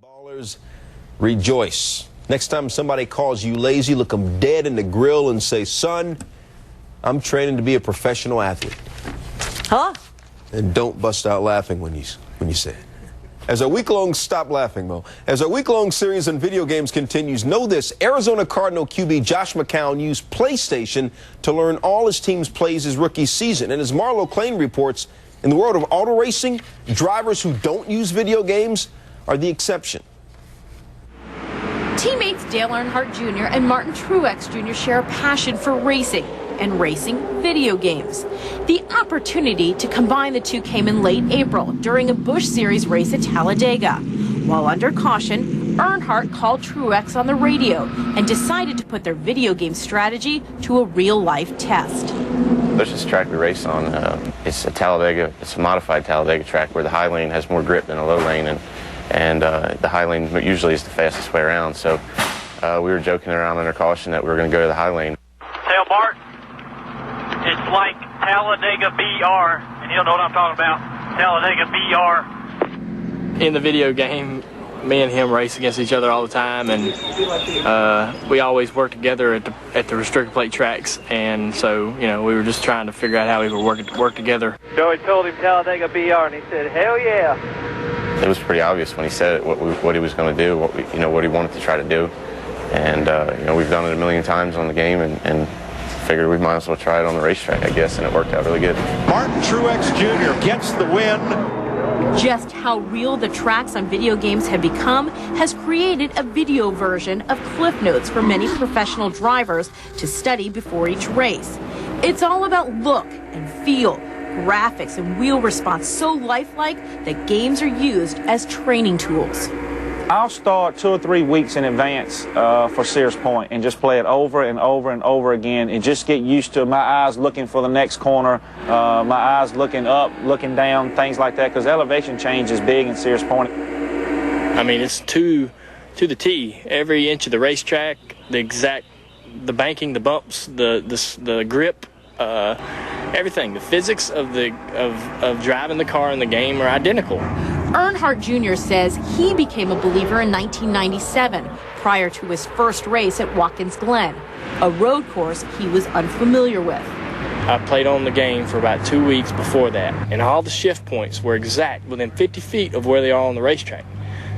Ballers, rejoice. Next time somebody calls you lazy, look them dead in the grill and say, son, I'm training to be a professional athlete. Huh? And don't bust out laughing when you say it. As our week-long, stop laughing, Mo. As our week-long series on video games continues, know this: Arizona Cardinal QB Josh McCown used PlayStation to learn all his team's plays his rookie season. And as Marlo Klein reports, in the world of auto racing, drivers who don't use video games are the exception. Teammates Dale Earnhardt Jr. and Martin Truex Jr. share a passion for racing and racing video games. The opportunity to combine the two came in late April during a Busch Series race at Talladega. While under caution, Earnhardt called Truex on the radio and decided to put their video game strategy to a real-life test. There's this track we race on. It's a modified Talladega track where the high lane has more grip than a low lane, and the high lane usually is the fastest way around. So we were joking around under caution that we were going to go to the high lane. Tell Bart, it's like Talladega BR, and he'll know what I'm talking about. Talladega BR. In the video game, me and him race against each other all the time, and we always work together at the restrictor plate tracks. And so, you know, we were just trying to figure out how we would work together. Joey told him Talladega BR, and he said, "Hell yeah!" It was pretty obvious when he said it what he was going to do, what he wanted to try to do, and we've done it a million times on the game, and figured we might as well try it on the racetrack, I guess, and it worked out really good. Martin Truex Jr. gets the win. Just how real the tracks on video games have become has created a video version of Cliff Notes for many professional drivers to study before each race. It's all about look and feel, graphics and wheel response so lifelike that games are used as training tools. I'll start 2 or 3 weeks in advance for Sears Point and just play it over and over and over again and just get used to my eyes looking for the next corner, my eyes looking up, looking down, things like that, because elevation change is big in Sears Point. I mean, it's to the T. Every inch of the racetrack, the banking, the bumps, the grip, everything. The physics of driving the car in the game are identical. Earnhardt Jr. says he became a believer in 1997, prior to his first race at Watkins Glen, a road course he was unfamiliar with. I played on the game for about 2 weeks before that, and all the shift points were exact within 50 feet of where they are on the racetrack.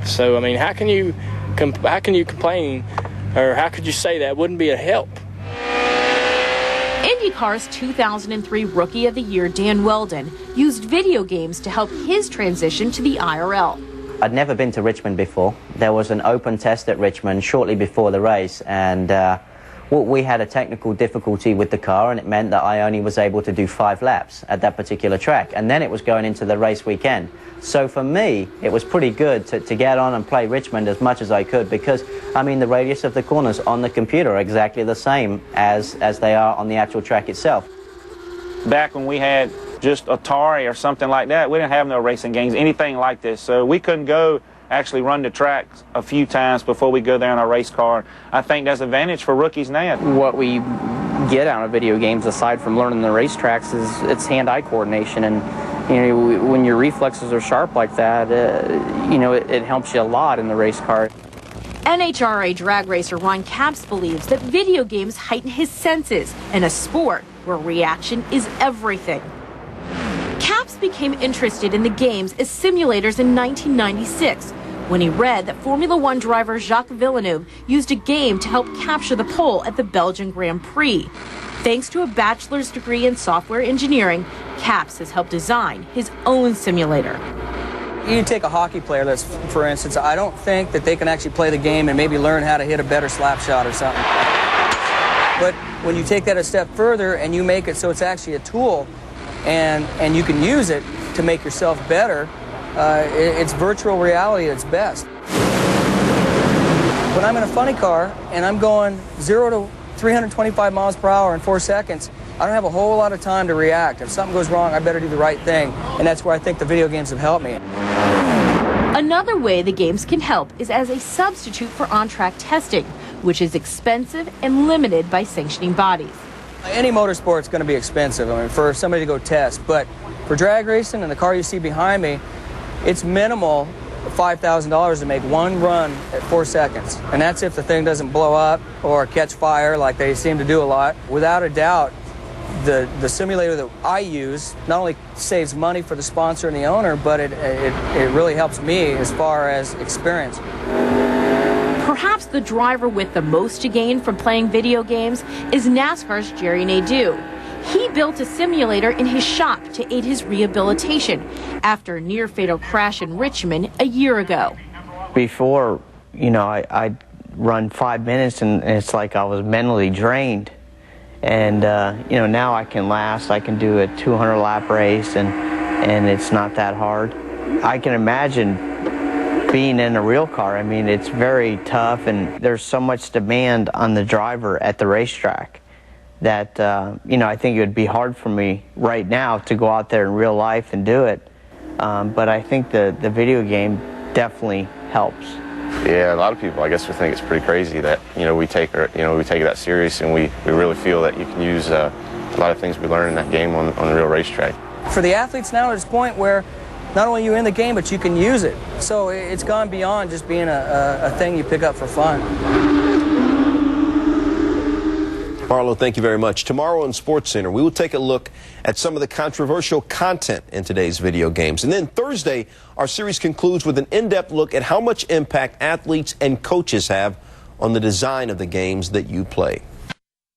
So, I mean, how can you complain, or how could you say that wouldn't be a help? IndyCar's 2003 Rookie of the Year, Dan Weldon, used video games to help his transition to the IRL. I'd never been to Richmond before. There was an open test at Richmond shortly before the race, and we had a technical difficulty with the car, and it meant that I only was able to do 5 laps at that particular track, and then it was going into the race weekend. So for me, it was pretty good to get on and play Richmond as much as I could, because, I mean, the radius of the corners on the computer are exactly the same as they are on the actual track itself. Back when we had just Atari or something like that, we didn't have no racing games, anything like this, so we couldn't go actually run the tracks a few times before we go there in our race car. I think that's an advantage for rookies now. What we get out of video games, aside from learning the racetracks, is it's hand-eye coordination, and when your reflexes are sharp like that, it helps you a lot in the race car. NHRA drag racer Ron Capps believes that video games heighten his senses in a sport where reaction is everything. Capps became interested in the games as simulators in 1996 when he read that Formula One driver Jacques Villeneuve used a game to help capture the pole at the Belgian Grand Prix. Thanks to a bachelor's degree in software engineering, Capps has helped design his own simulator. You take a hockey player, for instance, I don't think that they can actually play the game and maybe learn how to hit a better slap shot or something. But when you take that a step further and you make it so it's actually a tool and you can use it to make yourself better, it's virtual reality at its best. When I'm in a funny car and I'm going 0 to 325 miles per hour in 4 seconds, I don't have a whole lot of time to react. If something goes wrong, I better do the right thing. And that's where I think the video games have helped me. Another way the games can help is as a substitute for on-track testing, which is expensive and limited by sanctioning bodies. Any motorsport's going to be expensive, I mean, for somebody to go test. But for drag racing and the car you see behind me, it's minimal $5,000 to make one run at 4 seconds. And that's if the thing doesn't blow up or catch fire like they seem to do a lot. Without a doubt, the simulator that I use not only saves money for the sponsor and the owner, but it really helps me as far as experience. Perhaps the driver with the most to gain from playing video games is NASCAR's Jerry Nadeau. He built a simulator in his shop to aid his rehabilitation after a near-fatal crash in Richmond a year ago. Before, I'd run 5 minutes and it's like I was mentally drained. And, now I can do a 200-lap race and it's not that hard. I can imagine being in a real car. I mean, it's very tough and there's so much demand on the driver at the racetrack that, I think it would be hard for me right now to go out there in real life and do it. But I think the video game definitely helps. Yeah, a lot of people, I guess, would think it's pretty crazy that, we take it that serious and we really feel that you can use a lot of things we learn in that game on the real racetrack. For the athletes now, there's a point where not only are you in the game, but you can use it. So it's gone beyond just being a thing you pick up for fun. Marlo, thank you very much. Tomorrow on SportsCenter, we will take a look at some of the controversial content in today's video games. And then Thursday, our series concludes with an in-depth look at how much impact athletes and coaches have on the design of the games that you play.